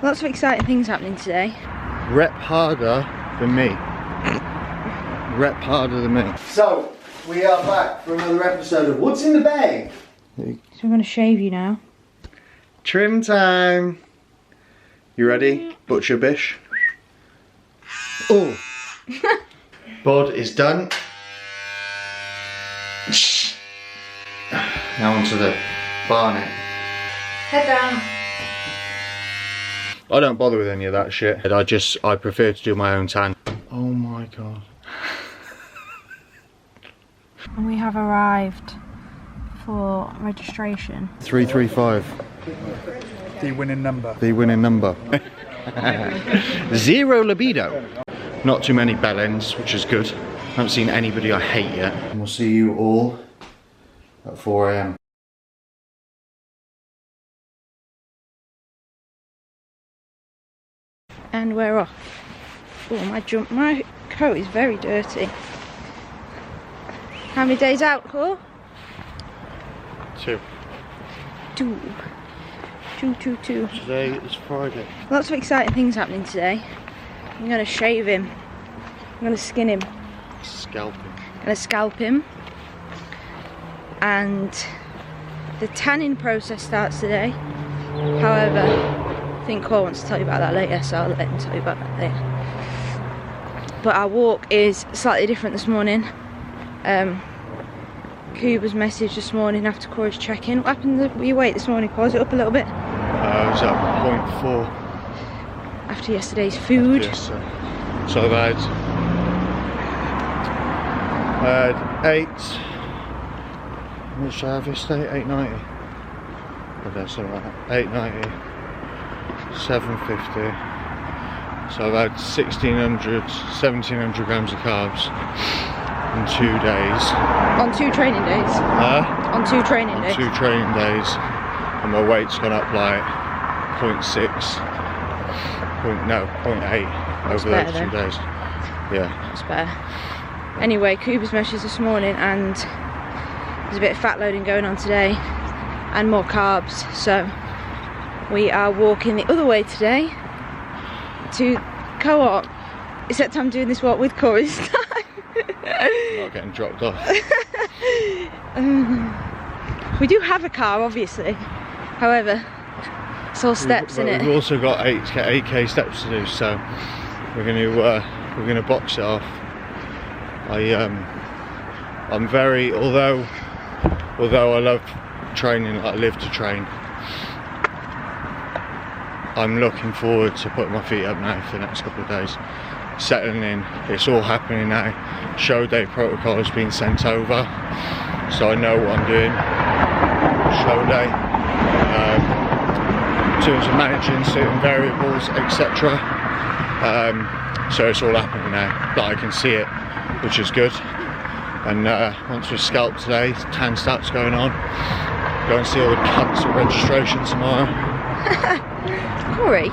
Lots of exciting things happening today. Rep harder than me. Rep harder than me. So, we are back for another episode of What's in the Bag? So we're going to shave you now. Trim time. You ready? Butcher bish. Oh. Bod is done. Now onto the barnet. Head down. I don't bother with any of that shit. I prefer to do my own tan. Oh my god. And we have arrived for registration. 335. The winning number. The winning number. Zero libido. Not too many bellends, which is good. Haven't seen anybody I hate yet. And we'll see you all at 4 AM. And we're off. Oh, my coat is very dirty. How many days out, Cor? 2. 2. 2. Today is Friday. Lots of exciting things happening today. I'm going to shave him. I'm going to skin him. Scalping. I'm going to scalp him. And the tanning process starts today. However, I think Cor wants to tell you about that later, so I'll let him tell you about that later. But our walk is slightly different this morning. Cuba's message this morning after Corey's check-in. What happened with your weight this morning, Cor? Was it up a little bit? I was at 0.4. After yesterday's food. Yes, so I've had 8. How much did I have yesterday? 890. What did I say about that? 890. 750. So I've had 1700 grams of carbs in 2 days. On 2 training days? On 2 training days? 2 training days. And my weight's gone up like 0.6. 0.8 over those 2 days. Yeah. That's better. Anyway, Cuba's message this morning, and there's a bit of fat loading going on today and more carbs, so we are walking the other way today to Co-op, except I'm doing this walk with Corey this time. Not getting dropped off. We do have a car, obviously, however it's all steps in it. We've also got 8k steps to do, so we're going to box it off. I'm very, although I love training, I live to train, I'm looking forward to putting my feet up now for the next couple of days, settling in. It's all happening now. Show day protocol has been sent over, so I know what I'm doing. Show day, in terms of managing certain variables, etc. So it's all happening now, but I can see it, which is good. And once we scalp today, tan starts going on. Go and see all the cunts at registration tomorrow. Corey?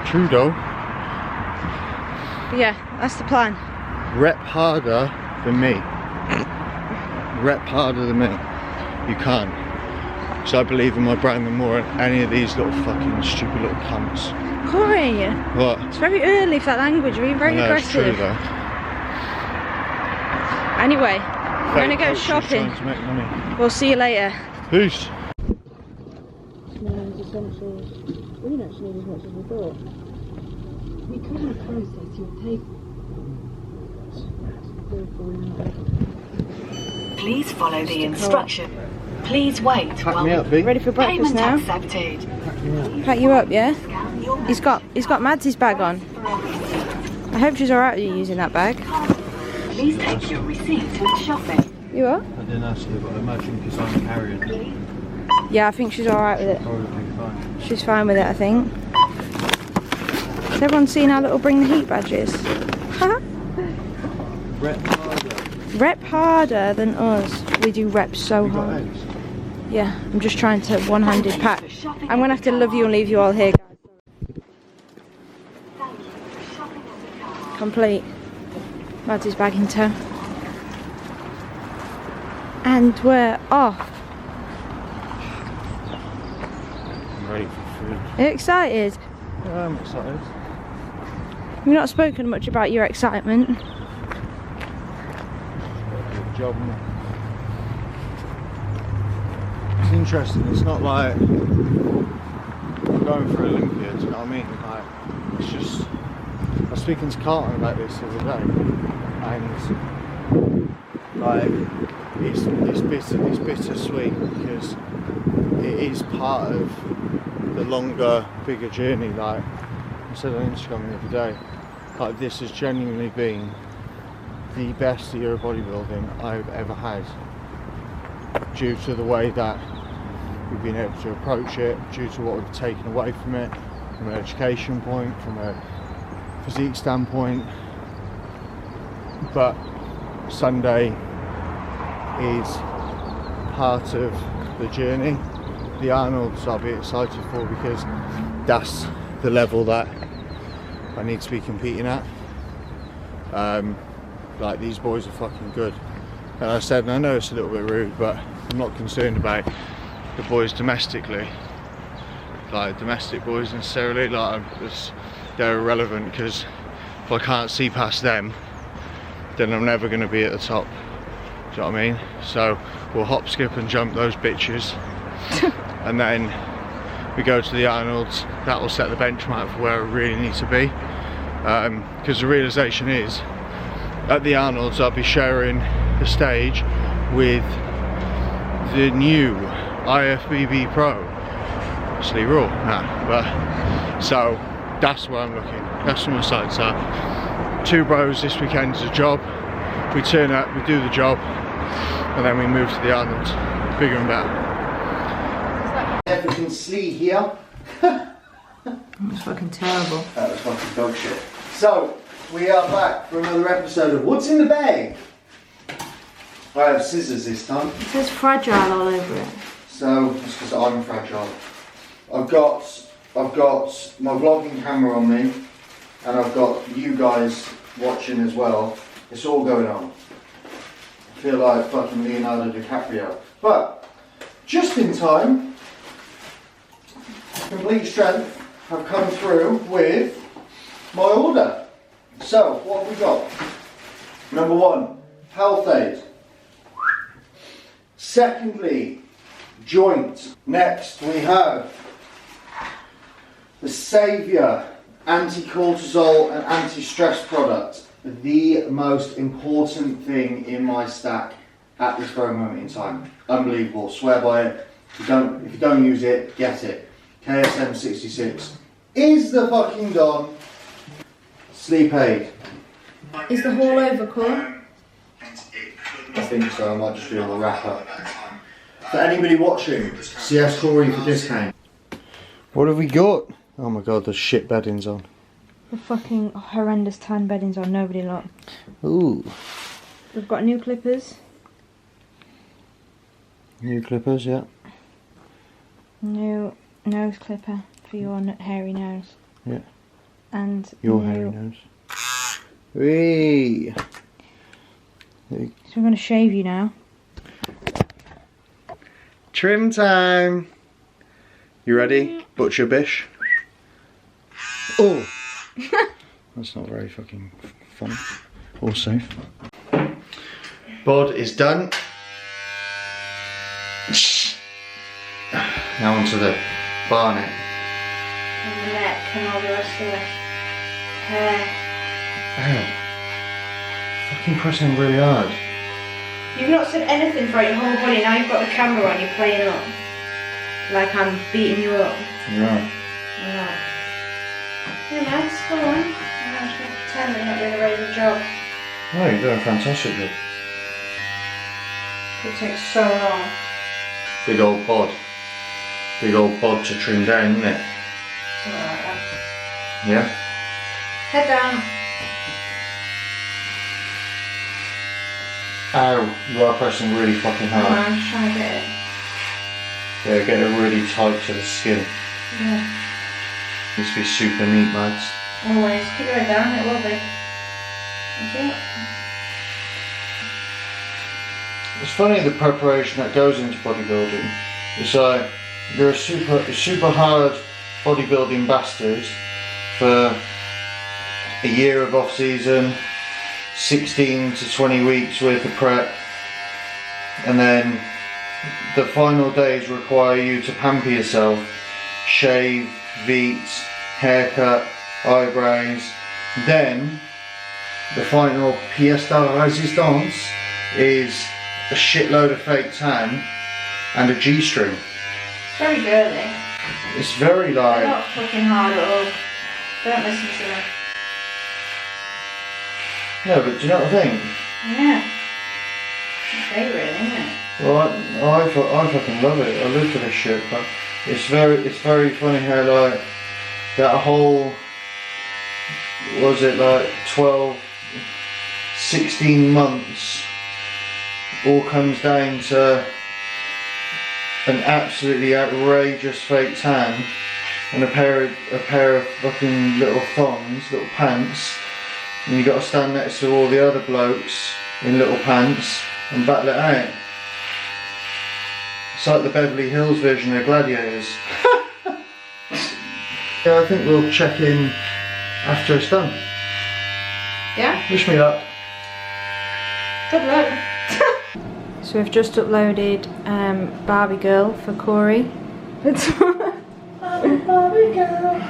True though. But yeah, that's the plan. Rep harder than me. Rep harder than me. You can't. So I believe in my brand more than any of these little fucking stupid little cunts. Corey! What? It's very early for that language, you're being very aggressive. It's true though. Anyway, we're going to go shopping. To make money. We'll see you later. Peace. Essentials. We didn't actually need as much as we thought. We couldn't process your paper. Please follow the instruction. Please wait while me up, B. Ready for breakfast payment now? accepted. Pack you up, yeah? He's got Mads' bag on. I hope she's alright with you using that bag. Please take your receipt with shopping. You are? I didn't ask you, but I imagine because I'm carrying. Yeah, I think she's alright with it. Probably fine. She's fine with it, I think. Has everyone seen our little bring the heat badges? Rep harder. Rep harder than us. We do rep so hard. Yeah, I'm just trying to one-handed pack. I'm gonna have to love you and leave you all here, guys. Complete. Mads' bag in tow. And we're off. I'm ready for food. Are you excited? Yeah, I'm excited. You've not spoken much about your excitement. Good job, man. It's interesting, it's not like I'm going for Olympia, do you know what I mean? Like, it's just, I was speaking to Carlton about this the other day, and like, it's bittersweet because it is part of the longer, bigger journey. Like I said on Instagram the other day, like this has genuinely been the best year of bodybuilding I've ever had, due to the way that we've been able to approach it, due to what we've taken away from it, from an education point, from a physique standpoint. But Sunday is part of the journey. The Arnolds I'll be excited for because that's the level that I need to be competing at. Like, these boys are fucking good. And I said, and I know it's a little bit rude, but I'm not concerned about the boys domestically, like domestic boys necessarily. Like, they're irrelevant, because if I can't see past them, then I'm never going to be at the top. Do you know what I mean? So we'll hop, skip and jump those bitches and then we go to the Arnolds. That will set the benchmark for where I really need to be, because the realisation is, at the Arnolds I'll be sharing the stage with the new IFBB Pro Obviously Raw now, but so that's where I'm looking, that's where my sights are. 2 bros this weekend is a job. We turn up, we do the job, and then we move to the Arnolds, bigger and better. Everything sleek here. It's fucking terrible. That was fucking dog shit. So, we are back for another episode of What's in the Bag? I have scissors this time. It says fragile all over it. So, it's because I'm fragile. I've got my vlogging camera on me, and I've got you guys watching as well. It's all going on. I feel like fucking Leonardo DiCaprio. But, just in time, Complete Strength have come through with my order. So, what have we got? Number 1, health aid. Secondly, joint. Next we have the Saviour anti-cortisol and anti-stress product. The most important thing in my stack at this very moment in time. Unbelievable, swear by it. If you don't use it, get it. KSM 66 is the fucking Don. Sleep aid. Is the haul over, Cor? I think so, I might just do a little wrap up. For anybody watching, CS Corey for discount. What have we got? Oh my god, there's shit beddings on. The fucking horrendous tan beddings on, nobody lot. Ooh. We've got new clippers. New clippers, yeah. New nose clipper for your hairy nose. Yeah. And your new... hairy nose. Whee! So we're going to shave you now. Trim time! You ready? Butcher bish. Oh! That's not very fucking funny. Or safe. Bod is done. Now onto the barnet. And the neck and all the rest of the hair. Ow. Fucking pressing really hard. You've not said anything throughout your whole body, now you've got the camera on, you're playing up. Like I'm beating you up. Yeah. Alright. Yeah, nice, go on. I'm just going to pretend that you're not doing a very good job. No, you're doing fantastically. It takes so long. Big old bod. Big old bod to trim down, isn't it? Something like that. Yeah? Head down. Ow, you are pressing really fucking hard. I'm just trying to get it. Yeah, get it really tight to the skin. Yeah. Needs to be super neat, lads. Always. Keep your head down, it will be. Thank you. It's funny the preparation that goes into bodybuilding. It's like, they're super hard bodybuilding bastards for a year of off season, 16 to 20 weeks worth of prep, and then the final days require you to pamper yourself, shave, veets, haircut, eyebrows. Then the final pièce de résistance is a shitload of fake tan and a G-string. Very girly. It's very like... They're not fucking hard at all. Don't listen to them. No, but do you know what I think? Yeah. It's great really, isn't it? Well, I fucking love it. I live for this shit, but it's very funny how like that whole, was it like 12, 16 months all comes down to an absolutely outrageous fake tan and a pair of fucking little thongs, little pants, and you got to stand next to all the other blokes in little pants and battle it out. It's like the Beverly Hills version of Gladiators. Yeah, I think we'll check in after it's done. Yeah? Wish me luck. Good luck. So we've just uploaded Barbie Girl for Corey. Barbie girl.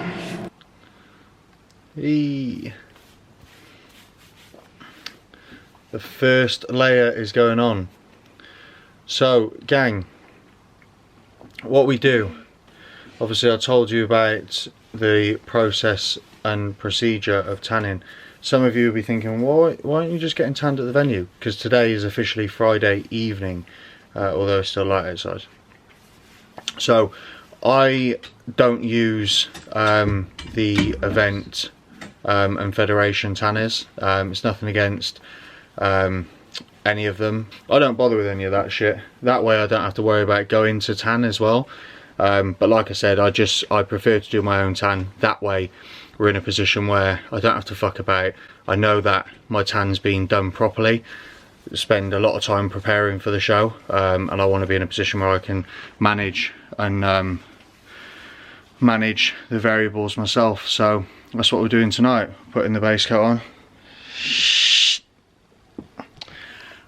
The first layer is going on. So, gang, what we do, obviously I told you about the process and procedure of tanning. Some of you will be thinking, why aren't you just getting tanned at the venue? Because today is officially Friday evening, although it's still light outside. So I don't use the event and federation tanners. It's nothing against any of them. I don't bother with any of that shit. That way I don't have to worry about going to tan as well. But like I said, I prefer to do my own tan. That way we're in a position where I don't have to fuck about. I know that my tan's been done properly. Spend a lot of time preparing for the show, and I want to be in a position where I can manage and manage the variables myself. So that's what we're doing tonight, putting the base coat on.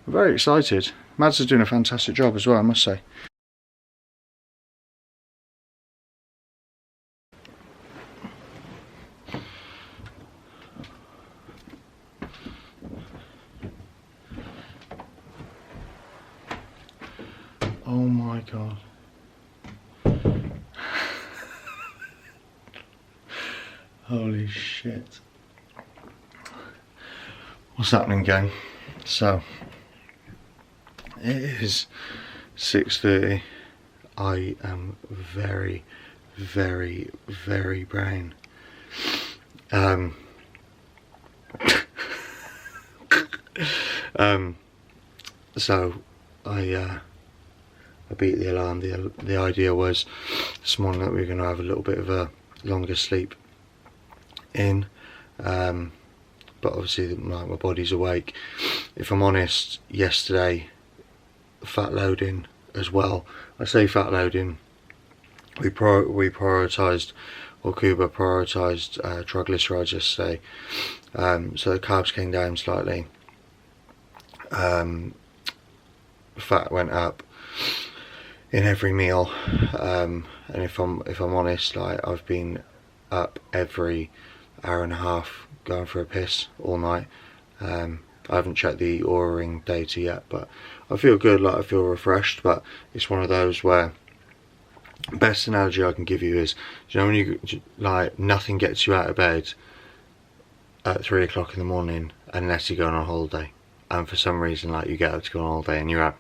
I'm very excited. Mads is doing a fantastic job as well, I must say. Oh my god. Holy shit. What's happening, gang? So, it is 6:30. I am very, very, very brown. So I beat the alarm. The idea was this morning that we were going to have a little bit of a longer sleep in, but obviously my body's awake. If I'm honest, yesterday fat loading as well. I say fat loading, we prioritised, or Cuba prioritised triglycerides yesterday, so the carbs came down slightly, fat went up in every meal, and if I'm honest, like I've been up every hour and a half going for a piss all night. I haven't checked the Oura Ring data yet, but I feel good, like I feel refreshed. But it's one of those where, best analogy I can give you is, you know when you, like, nothing gets you out of bed at 3 o'clock in the morning unless you're going on holiday, and for some reason like you get up to go on holiday and you're out.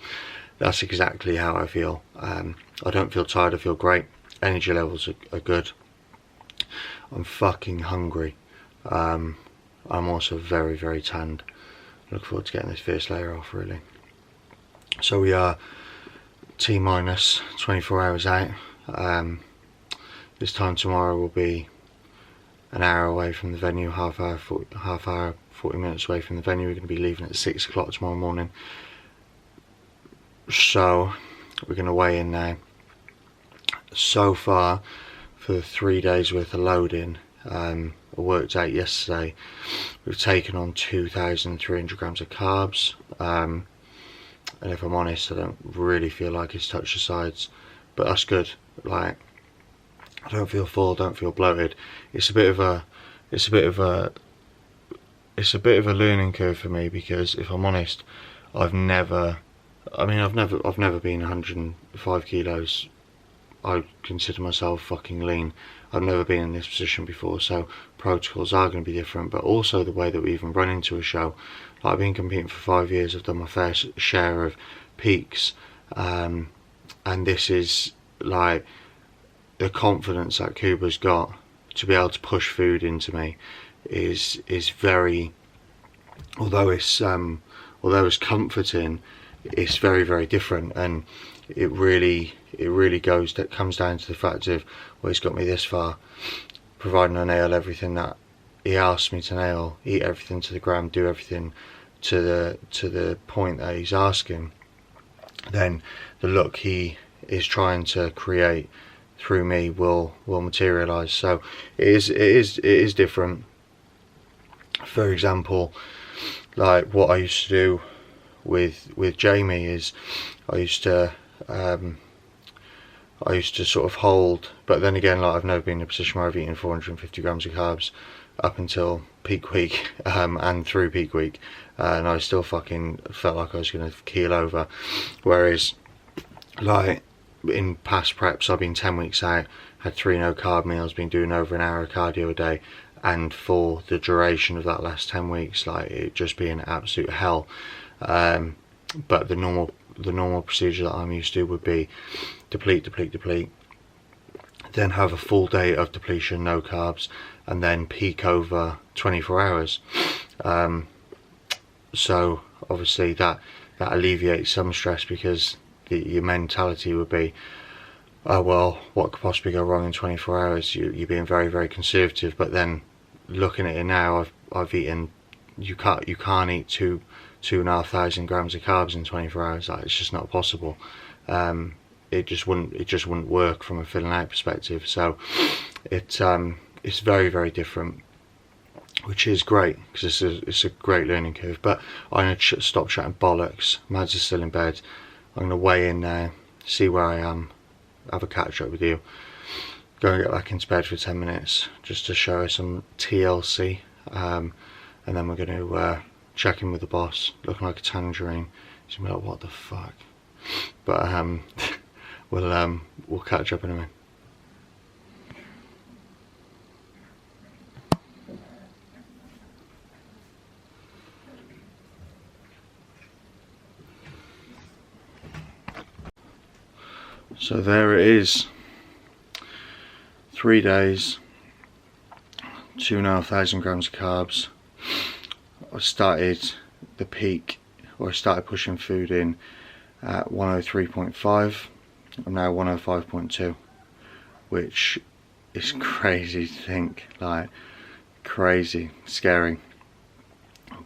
That's exactly how I feel. I don't feel tired, I feel great. Energy levels are good. I'm fucking hungry. I'm also very, very tanned. Look forward to getting this first layer off, really. So we are T-minus 24 hours out. This time tomorrow will be an hour away from the venue, half hour, 40 minutes away from the venue. We're going to be leaving at 6 o'clock tomorrow morning. So we're going to weigh in now. so far for the 3 days worth of loading, I worked out yesterday, we've taken on 2,300 grams of carbs, and if I'm honest, I don't really feel like it's touched the sides, but that's good. Like, I don't feel full, don't feel bloated. It's a bit of a learning curve for me, because if I'm honest, I've never been 105 kilos. I consider myself fucking lean. I've never been in this position before, so protocols are going to be different, but also the way that we even run into a show. Like, I've been competing for 5 years, I've done my fair share of peaks, and this is like the confidence that Kuba's got to be able to push food into me is very, although it's comforting, it's very, very different, and it really comes down to the fact of, well, he's got me this far, providing I nail everything that he asked me to nail, eat everything to the gram, do everything to the point that he's asking, then the look he is trying to create through me will materialize. So it is different. For example, like what I used to do with Jamie is I used to sort of hold, but then again, like, I've never been in a position where I've eaten 450 grams of carbs up until peak week, and through peak week, and I still fucking felt like I was going to keel over. Whereas, like, in past preps, I've been 10 weeks out, had 3 no carb meals, been doing over an hour of cardio a day, and for the duration of that last 10 weeks, like, it just being absolute hell. But the normal procedure that I'm used to would be deplete, then have a full day of depletion, no carbs, and then peak over 24 hours. So obviously that alleviates some stress, because your mentality would be, oh well, what could possibly go wrong in 24 hours? You're being very, very conservative. But then looking at it now, I've eaten, you can't eat 2,500 grams of carbs in 24 hours. Like, it's just not possible. It just wouldn't work from a filling out perspective. So it's very, very different, which is great, because it's a great learning curve. But I'm going to stop chatting bollocks. Mads is still in bed. I'm going to weigh in there, see where I am, have a catch up with you, go and get back into bed for 10 minutes just to show her some TLC, and then we're going to check in with the boss, looking like a tangerine. She's going to be like, what the fuck? But we'll catch up in a minute. So there it is, 3 days, 2,500 grams of carbs. I started the peak, or I started pushing food in at 103.5. I'm now 105.2, which is crazy to think, like, crazy, scary.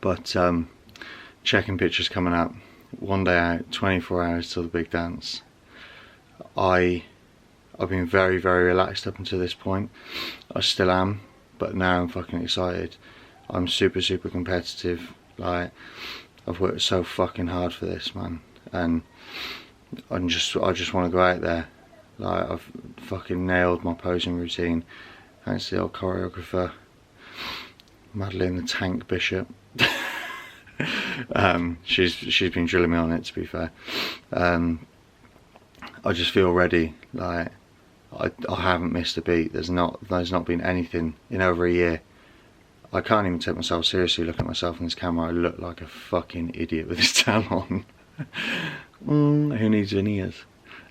But checking pictures coming up, 1 day out, 24 hours till the big dance. I've been very, very relaxed up until this point. I still am, but now I'm fucking excited. I'm super, super competitive. Like, I've worked so fucking hard for this, man, and I just want to go out there. Like, I've fucking nailed my posing routine, thanks to the old choreographer, Madeline the Tank Bishop. She's been drilling me on it, to be fair. I just feel ready. Like, I haven't missed a beat. There's not been anything in over a year. I can't even take myself seriously looking at myself in this camera. I look like a fucking idiot with this tan on. Who needs veneers?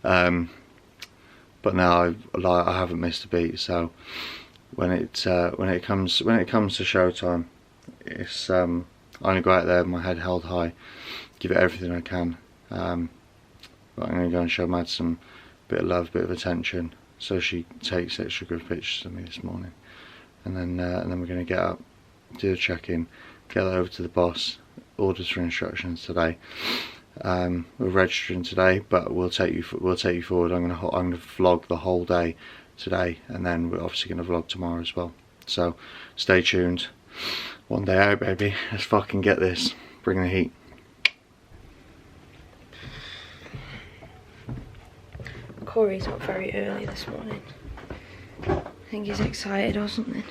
But no, I haven't missed a beat. So when it comes to showtime, it's I'm gonna go out there with my head held high, give it everything I can. But I'm gonna go and show Mad some bit of love, bit of attention, so she takes extra good pictures of me this morning, and then we're gonna get up, do the check-in, get that over to the boss, orders for instructions today, We're registering today, but we'll take you forward. I'm gonna vlog the whole day today, and then we're obviously gonna vlog tomorrow as well. So stay tuned. One day out, baby. Let's fucking get this. Bring the heat. Corey's up very early this morning. I think he's excited or something.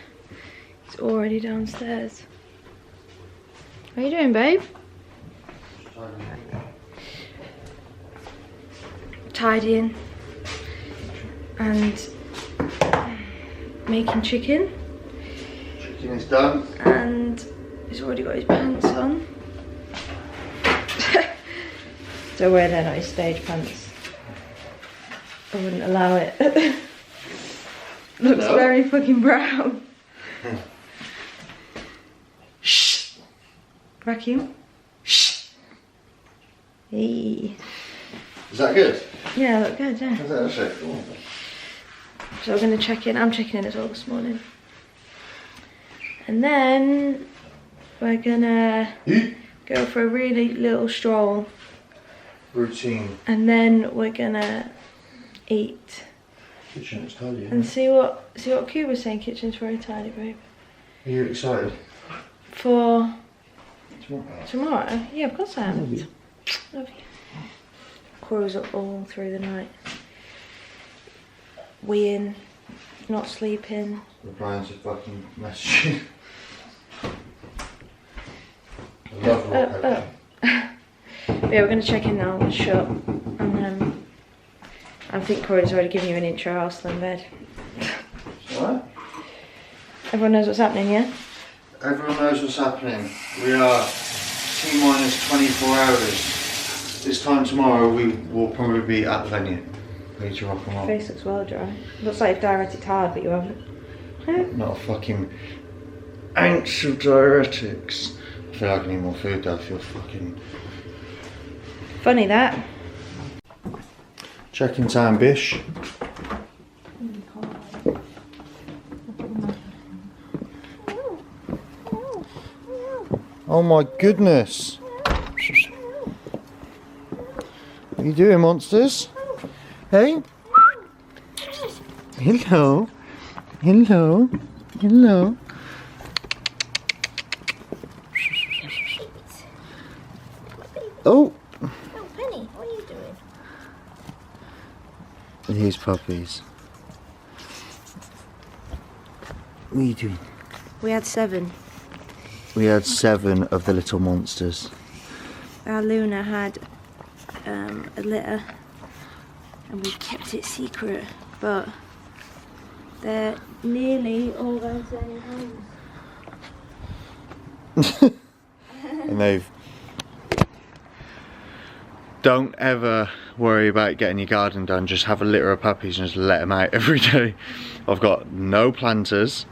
He's already downstairs. What are you doing, babe? Tidying and making chicken. Chicken is done. And he's already got his pants on. Don't wear they're not his stage pants. I wouldn't allow it. Looks very fucking brown. Shh. Vacuum. Shh. Hey. Is that good? Yeah, look good, yeah. That's it. Cool. So we're going to check in. I'm checking in as well this morning. And then we're going to go for a really little stroll. Routine. And then we're going to eat. Kitchen is tidy. And see what Q was saying. Kitchen's very tidy, babe. Are you excited? For Tomorrow? tomorrow? Yeah, of course I am. Love you. Love you. Corey was up all through the night. Weeing, not sleeping. Replying to fucking messages. I love wallpaper. Yeah, we're going to check in now. We'll shut. And I think Corey's already given you an intro. I'll still in bed. Alright. Everyone knows what's happening, yeah? Everyone knows what's happening. We are T-minus 24 hours. This time tomorrow we will probably be at the venue. Ready to rock and roll. Face looks well dry. Looks like you've diuretic hard, but you haven't. Not a fucking ounce of diuretics. I feel like I need more food though. I feel fucking... Funny that. Check-in time, bish. Oh my goodness. What are you doing, monsters? Hey? Hello. Hello. Hello. Oh. Oh, Penny, what are you doing? These puppies. What are you doing? We had 7. We had 7 of the little monsters. Our Luna had a litter and we kept it secret, but they're nearly all going to their new homes. And they've... Don't ever worry about getting your garden done, just have a litter of puppies and just let them out every day. I've got no planters.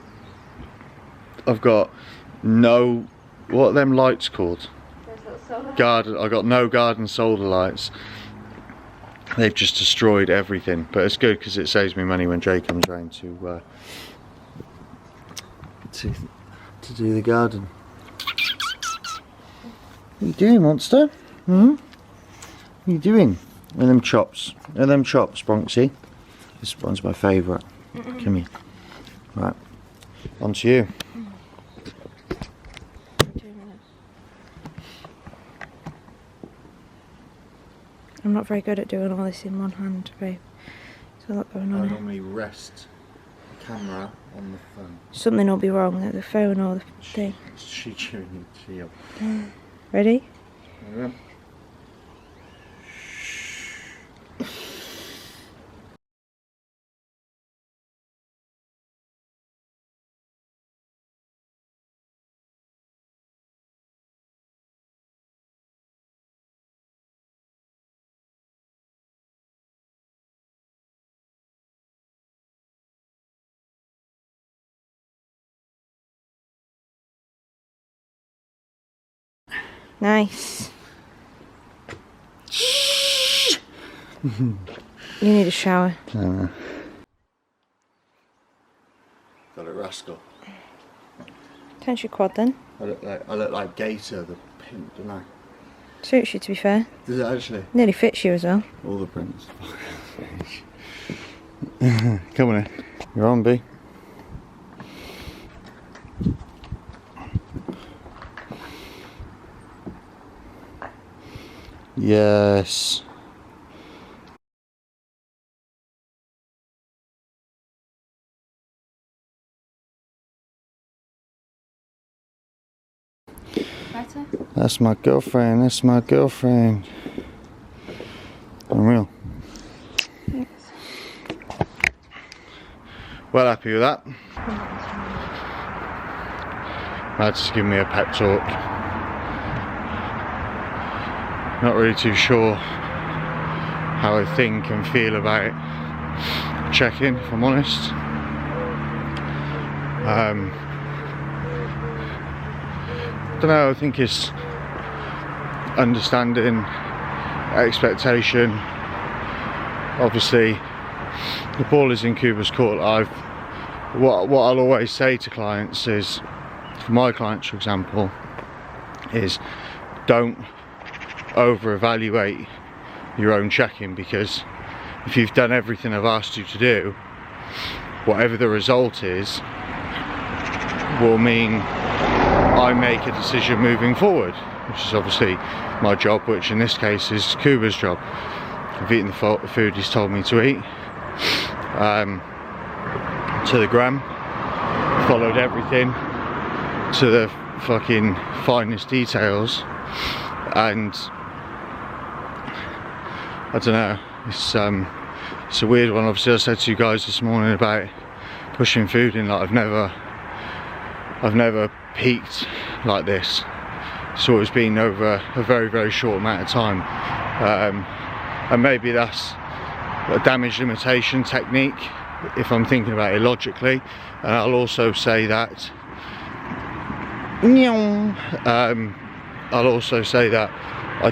I've got no... What are them lights called? Garden. I've got no garden solar lights. They've just destroyed everything, but it's good because it saves me money when Jay comes round to do the garden. What are you doing, monster? Hmm? What are you doing? And them chops. And them chops, Bronxy. This one's my favourite. Come here. Right. On to you. I'm not very good at doing all this in one hand, babe. There's a lot going on. I here. normally rest the camera on the phone. Something will be wrong at the phone or the thing. She chewing it up. Ready? Yeah. Nice. You need a shower. Got a rascal. Tense your quad then. I look like Gator the pimp, don't I? Suits you, to be fair. Does it actually? Nearly fits you as well. All the prints. Come on in. You're on, B. Yes. Better? That's my girlfriend. That's my girlfriend. Unreal. Thanks. Well happy with that. Mads giving me a pep talk. Not really too sure how I think and feel about check-in, if I'm honest. Don't know, I think it's understanding expectation. Obviously the ball is in Cuba's court. What I'll always say to clients is, for my clients for example, is don't over-evaluate your own check-in, because if you've done everything I've asked you to do, whatever the result is will mean I make a decision moving forward, which is obviously my job, which in this case is Cuba's job. I've eaten the food he's told me to eat to the gram, followed everything to the fucking finest details, and I don't know, it's a weird one. Obviously I said to you guys this morning about pushing food in, like I've never peaked like this. It's always been over a very, very short amount of time, and maybe that's a damage limitation technique if I'm thinking about it logically. And I'll also say that I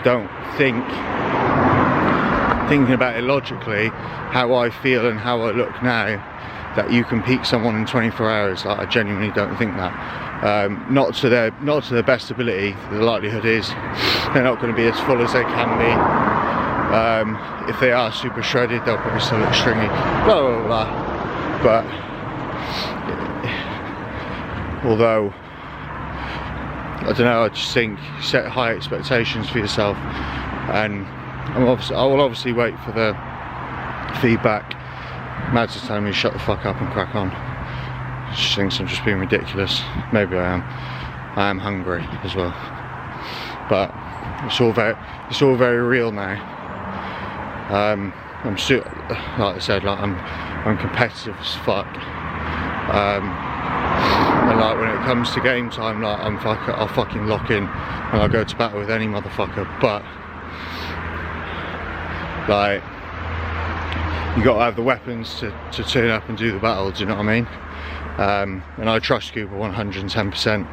don't think, thinking about it logically, how I feel and how I look now, that you can peak someone in 24 hours. Like, I genuinely don't think that. Not to their best ability. The likelihood is they're not going to be as full as they can be. If they are super shredded, they'll probably still look stringy. Blah blah blah. But although I don't know, I just think set high expectations for yourself, and I will obviously wait for the feedback. Mads is telling me to shut the fuck up and crack on. She thinks I'm just being ridiculous. Maybe I am. I am hungry as well. But it's all very real now. I'm still, like I said, like I'm competitive as fuck. And like when it comes to game time, like I'll fucking lock in and I'll go to battle with any motherfucker. But like, you got to have the weapons to turn up and do the battle. Do you know what I mean? And I trust Cuba 110%.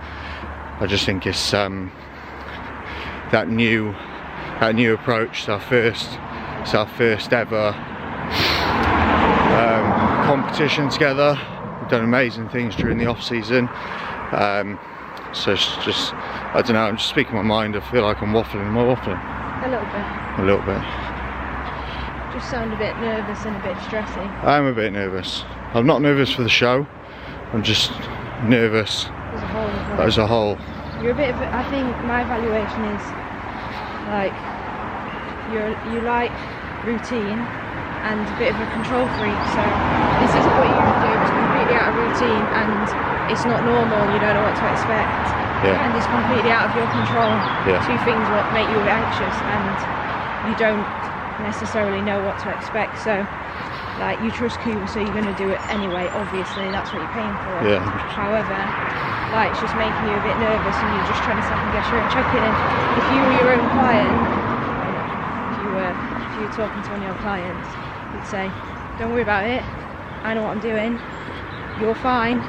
I just think it's that new approach. It's our first ever competition together. We've done amazing things during the off season. So it's just, I don't know, I'm just speaking my mind. I feel like I'm waffling. Am I waffling? A little bit. A little bit. Just sound a bit nervous and a bit stressy. I'm a bit nervous. I'm not nervous for the show. I'm just nervous as a whole. You're a bit of I think my evaluation is like you like routine and a bit of a control freak, so this isn't what you usually do. It's completely out of routine and it's not normal. You don't know what to expect. Yeah. And it's completely out of your control. Yeah. Two things what make you anxious, and you don't necessarily know what to expect. So like, you trust Cuba, so you're going to do it anyway. Obviously that's what you're paying for. Yeah. However, like, it's just making you a bit nervous and you're just trying to second guess your own check-in. And if you were your own client, if you were talking to one of your clients, you'd say, don't worry about it, I know what I'm doing, you're fine,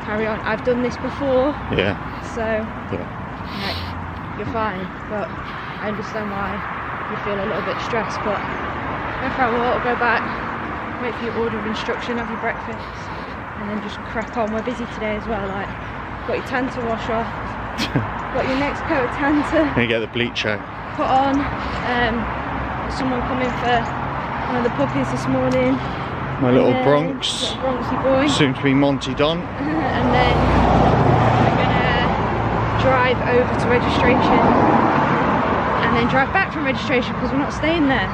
carry on, I've done this before. Yeah. So Yeah. like, you're fine. But I understand why you feel a little bit stressed. But go for a walk, go back, wait for your order of instruction, have your breakfast, and then just crack on. We're busy today as well. Like, got your tan to wash off, got your next coat of tan to. Gonna get the bleach out. put on. Someone coming for one of the puppies this morning. My little Bronx. Little Bronxy boy. Soon to be Monty Don. And then we're gonna drive over to registration and then drive back from registration because we're not staying there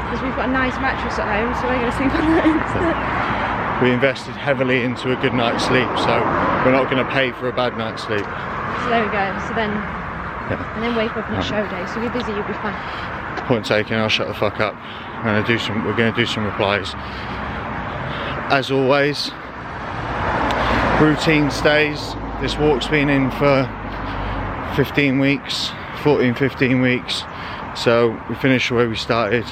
because we've got a nice mattress at home, so we're gonna sleep on that instead. We invested heavily into a good night's sleep, so we're not going to pay for a bad night's sleep. So there we go. So then, and then wake up on a show day. So you're busy, you'll be fine. Point taken. I'll shut the fuck up. We're going to do some replies. As always, routine stays. This walk's been in for 15 weeks, 15 weeks. So we finished where we started,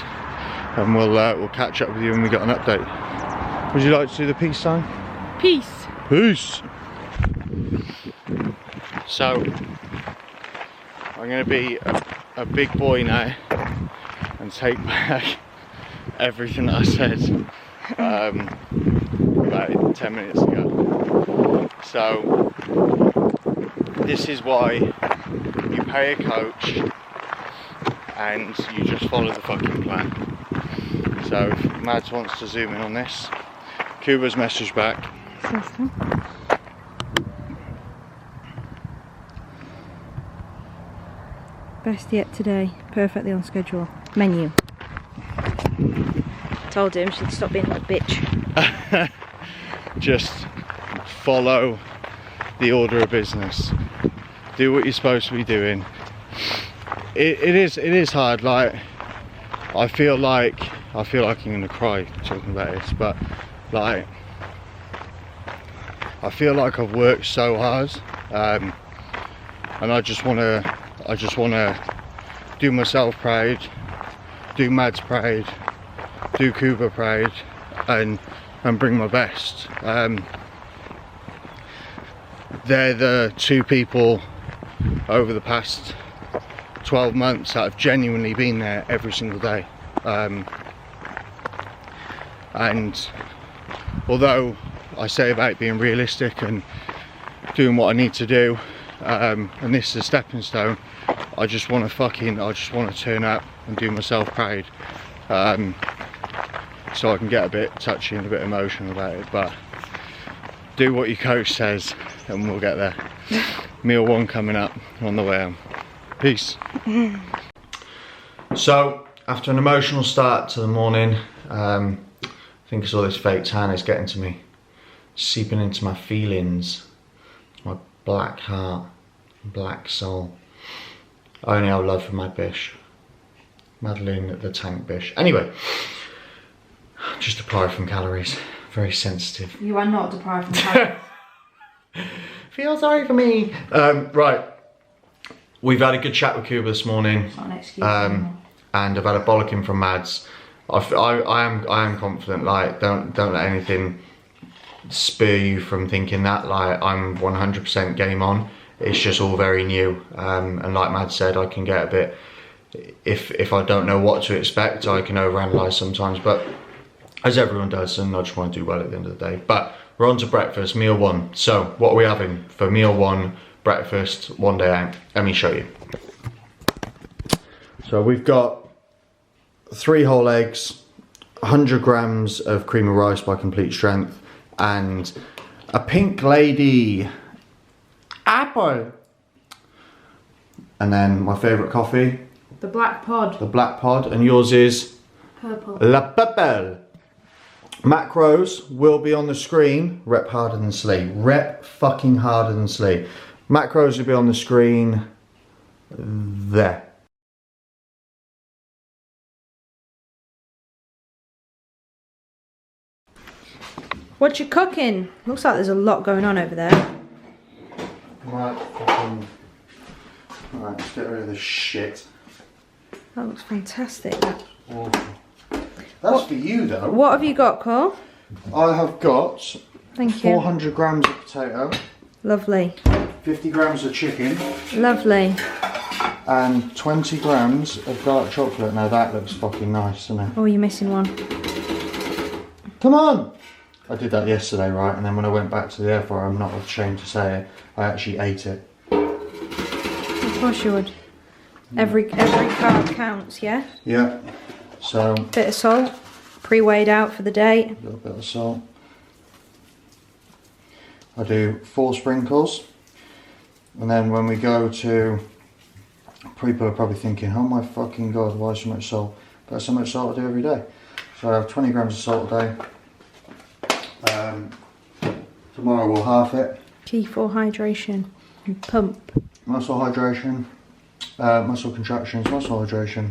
and we'll catch up with you when we got an update. Would you like to do the peace sign? Peace. Peace. So I'm going to be a big boy now and take back everything that I said about 10 minutes ago. So this is why you pay a coach and you just follow the fucking plan. So if Mads wants to zoom in on this, Kuba's message back. Best yet today, perfectly on schedule. Menu. Told him she'd stop being a little bitch. Just follow the order of business. Do what you're supposed to be doing. It is hard. Like I feel like I'm gonna cry talking about this, but like I feel like I've worked so hard, and I just wanna do myself proud, do Mads proud, do Kuba proud, and bring my best. They're the two people over the past 12 months that have genuinely been there every single day. And although I say about being realistic and doing what I need to do, and this is a stepping stone, I just want to turn up and do myself proud, so I can get a bit touchy and a bit emotional about it. But do what your coach says and we'll get there. Meal 1 coming up on the way home. Peace. So after an emotional start to the morning, I think it's all this fake tan is getting to me, seeping into my feelings, my black heart, black soul. I only have love for my bish, Madeline the tank bish. Anyway, just deprived from calories, very sensitive. You are not deprived from calories. Feel sorry for me. Right, we've had a good chat with Kuba this morning. It's not an excuse anymore. And I've had a bollocking from Mads. I am confident. Like, don't let anything spur you from thinking that. Like, I'm 100% game on. It's just all very new, and like Mads said, I can get a bit, if I don't know what to expect, I can overanalyze sometimes, but as everyone does, and I just want to do well at the end of the day. But we're on to breakfast, meal 1. So what are we having for meal 1, breakfast, one day out? Let me show you. So we've got 3 whole eggs, 100 grams of cream of rice by Complete Strength, and a Pink Lady apple. And then my favourite coffee. The black pod. The black pod, and yours is? Purple. La Purple. Macros will be on the screen. Rep harder than Slee. Rep fucking harder than Slee. Macros will be on the screen there. What you cooking? Looks like there's a lot going on over there. Right, let's get rid of this shit. That looks fantastic. That's for you though. What have you got, Cole? I have got Thank you. 400 grams of potato. Lovely. 50 grams of chicken. Lovely. And 20 grams of dark chocolate. Now that looks fucking nice, doesn't it? Oh, you're missing one. Come on! I did that yesterday, right? And then when I went back to the air fryer, I'm not ashamed to say it, I actually ate it. Of course you would. Every carb counts, yeah? Yeah. So, Bit of salt, pre-weighed out for the day. a little bit of salt. I do 4 sprinkles. And then when we go to, people are probably thinking, oh my fucking god, why so much salt? But that's so much salt I do every day. So I have 20 grams of salt a day. Tomorrow we'll half it. Key for hydration and pump. Muscle hydration, muscle contractions, muscle hydration.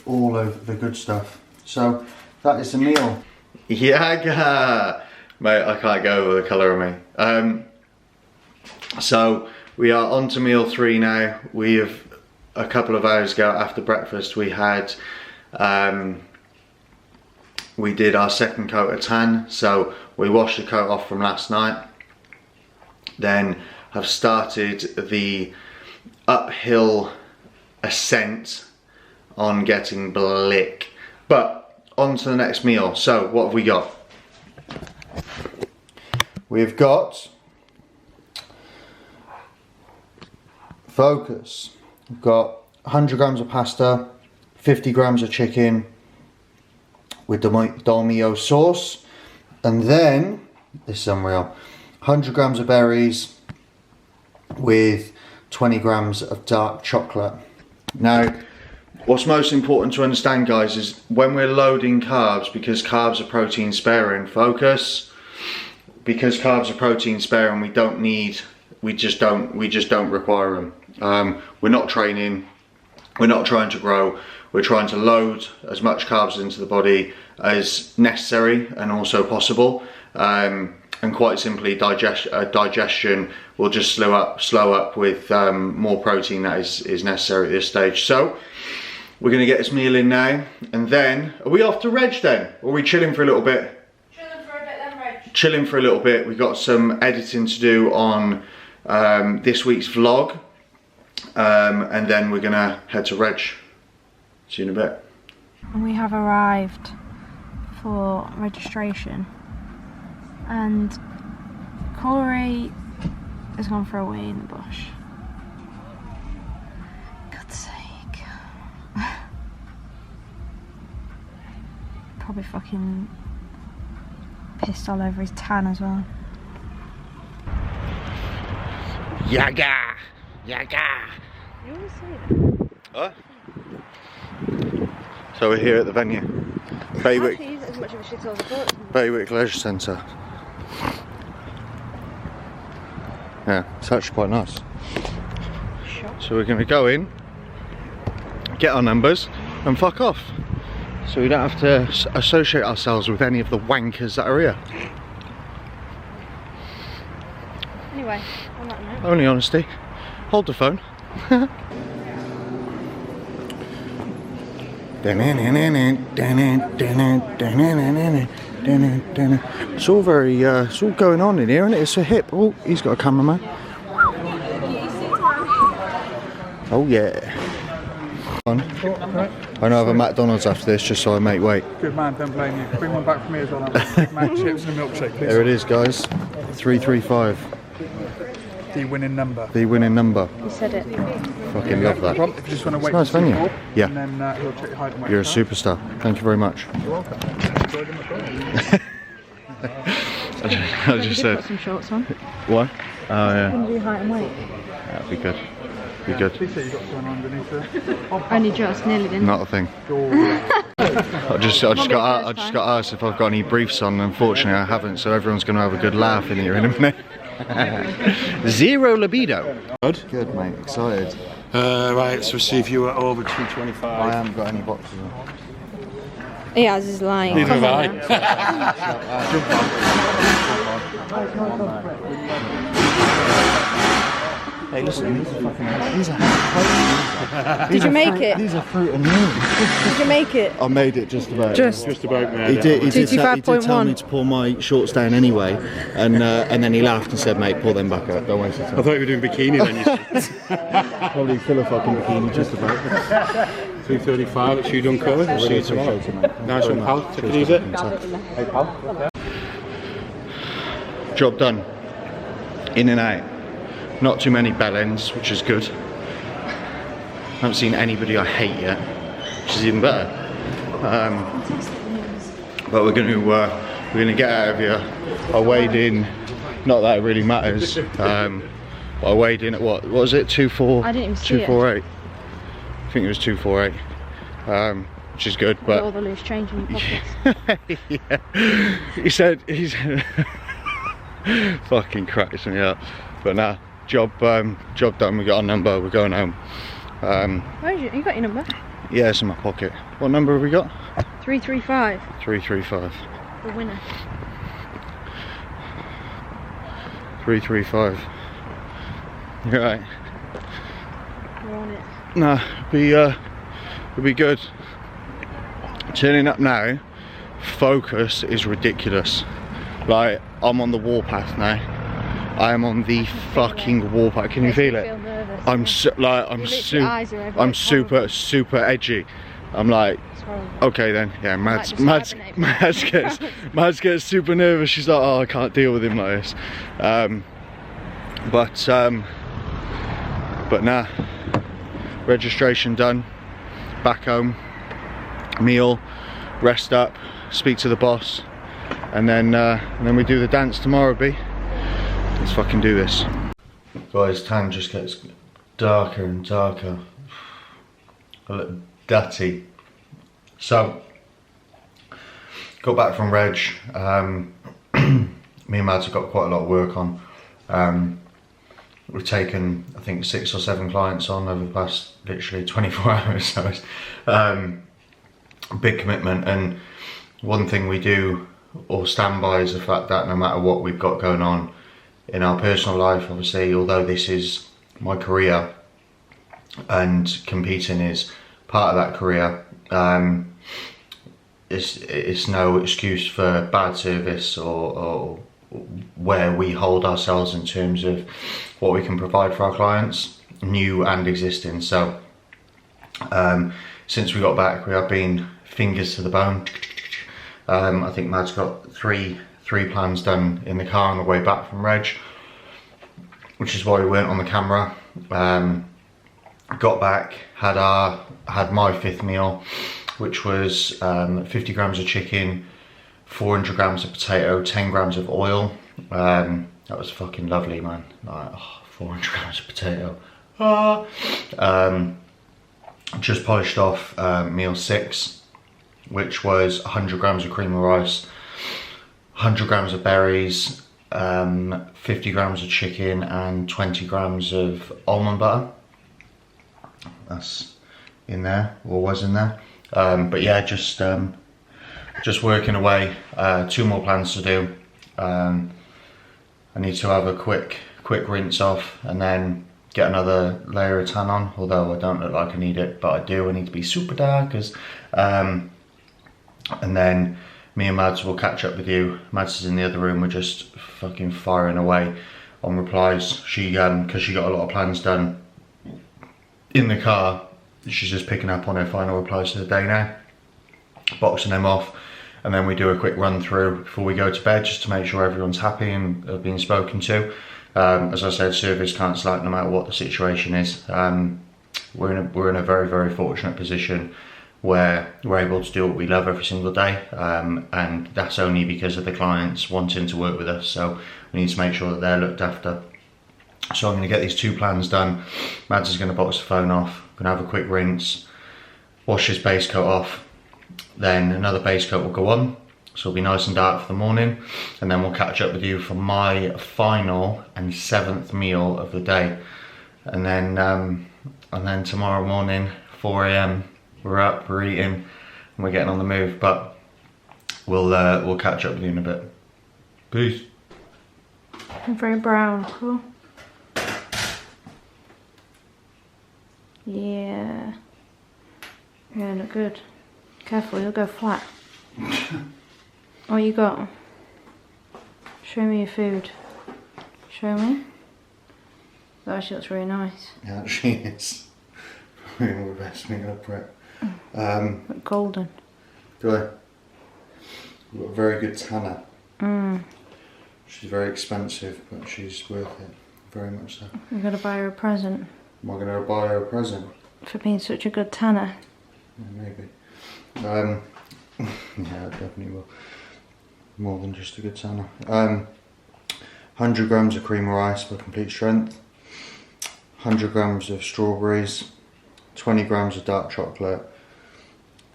All of the good stuff. So that is the meal. Yeah, mate, I can't go over the colour of me. So we are on to meal 3 now. We have, a couple of hours ago after breakfast, we had, we did our second coat of tan. So we washed the coat off from last night. Then have started the uphill ascent on getting blick. But on to the next meal. So what have we got? We've got focus. We've got 100 grams of pasta, 50 grams of chicken with the dolmio sauce, and then, this is unreal, 100 grams of berries with 20 grams of dark chocolate. Now, what's most important to understand, guys, is when we're loading carbs, because carbs are protein sparing, focus, because carbs are protein sparing, we just don't require them. We're not training, we're not trying to grow, we're trying to load as much carbs into the body as necessary and also possible. And quite simply, digestion will just slow up with more protein that is necessary at this stage. So we're going to get this meal in now, and then are we off to Reg then? Or are we chilling for a little bit? Chilling for a bit then, Reg. Chilling for a little bit. We've got some editing to do on this week's vlog, and then we're going to head to Reg. See you in a bit. We have arrived for registration, and Corey has gone for a wee in the bush. God's sake. Probably fucking pissed all over his tan as well. Yaga! Yaga! You always say that. Huh? So we're here at the venue. Baywick As much of a shithole as I thought. Baywick Leisure Centre. Yeah, it's actually quite nice. So we're going to go in, get our numbers and fuck off. So we don't have to associate ourselves with any of the wankers that are here. Anyway, on that note. Only honesty. Hold the phone. It's all very, it's all going on in here, isn't it? It's a hip. Oh, he's got a cameraman. Oh yeah. I know I have a McDonald's after this, just so I make weight. Good man, don't blame you. Bring one back for me as well. Big Mac chips and a milkshake, please. There it is, guys. 335. The winning number. The winning number. You said it. Fucking love that. If you just want to wait Nice for venue. people, Yeah. and then he'll check your height and weight. You're a superstar. Thank you very much. You're welcome. Enjoy them as well. I just said. Put some shorts on. What? Oh yeah. Can you do height and weight? That'd be good. Be good. Please say you got someone underneath there. Only just, nearly didn't. Not a thing. I just got asked if I've got any briefs on. Unfortunately, I haven't. So everyone's going to have a good laugh in here in a minute. Zero libido. Good, mate. Excited. Right, so see if you were over 225. I haven't got any boxes on. He has his line. Neither have I. Hey, listen, these are Did you make it? These are fruit and nuts. Did you make it? I made it just about. Just about made He did tell 225.1. me to pull my shorts down anyway, and then he laughed and said, "Mate, pull them back up. Don't waste your I time." thought you were doing bikini then, you said. Probably fill a fucking bikini just about. 335, it's you done, Corey. I'll see you tomorrow. Nice one, pal. Take it easy. Hey, pal. Job done. In and out. Not too many bell ends, which is good. haven't seen anybody I hate yet, which is even better. But we're gonna get out of here. I weighed in, not that it really matters. But I weighed in at what was it? 248. I didn't even see 248. I think it was 248. Which is good, but all the loose change in your pockets. yeah. He's fucking cracks me up. But nah, job done. We got our number. We're going home. Where is it? You got your number? Yeah, it's in my pocket. What number have we got? 335. 335. The winner. 335. You're right. We're on it. Nah, it'll be good. Turning up now, focus is ridiculous. Like, I'm on the warpath now. I am on the fucking warpath. Can you feel it? I'm super edgy. I'm like, okay then, yeah. Mads gets super nervous. She's like, oh, I can't deal with him like this. But nah, registration done. Back home, meal, rest up, speak to the boss, and then we do the dance tomorrow, B. Let's fucking do this. Guys, tan just gets darker and darker. I look dirty. So, got back from Reg. Me and Mads have got quite a lot of work on. We've taken, I think, 6 or 7 clients on over the past literally 24 hours. So it's a big commitment. And one thing we do or stand by is the fact that no matter what we've got going on in our personal life, obviously, although this is my career and competing is part of that career, it's no excuse for bad service or where we hold ourselves in terms of what we can provide for our clients, new and existing. So since we got back, we have been fingers to the bone. I think Matt's got three plans done in the car on the way back from Reg, which is why we weren't on the camera. Got back, had my 5th meal, which was 50 grams of chicken, 400 grams of potato, 10 grams of oil. That was fucking lovely, man. Like, 400 grams of potato. Just polished off meal 6, which was 100 grams of cream of rice, 100 grams of berries, 50 grams of chicken, and 20 grams of almond butter. That's in there, or was in there. But yeah, just working away. 2 more plans to do. I need to have a quick rinse off and then get another layer of tan on, although I don't look like I need it, but I do. I need to be super dark, and then me and Mads will catch up with you. Mads is in the other room. We're just fucking firing away on replies. She because she got a lot of plans done in the car, she's just picking up on her final replies to the day now, boxing them off, and then we do a quick run through before we go to bed just to make sure everyone's happy and being spoken to. As I said, service can't slack no matter what the situation is. We're in a very, very fortunate position where we're able to do what we love every single day, and that's only because of the clients wanting to work with us. So we need to make sure that they're looked after. So I'm going to get these 2 plans done. Mads is going to box the phone off. I'm going to have a quick rinse, wash his base coat off, then another base coat will go on, so it'll be nice and dark for the morning, and then we'll catch up with you for my final and 7th meal of the day, and then tomorrow morning 4 AM we're up, we're eating, and we're getting on the move. But we'll catch up with you in a bit. Peace. I'm very brown. Cool. Yeah. Yeah, look good. Careful, you'll go flat. What you got? Show me your food. Show me. That actually looks really nice. Yeah, it actually is. We're best meal up for it. Look golden. Do I? We've got a very good tanner. She's very expensive, but she's worth it. Very much so. You're gonna buy her a present. Am I going to buy her a present? for being such a good tanner. Maybe. Yeah, it definitely will. More than just a good tanner. 100 grams of cream or ice for complete strength. 100 grams of strawberries. 20 grams of dark chocolate.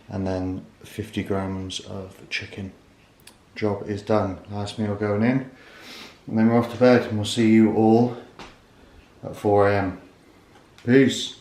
And then 50 grams of chicken. Job is done. Last meal going in. And then we're off to bed, and we'll see you all at 4 AM. Peace.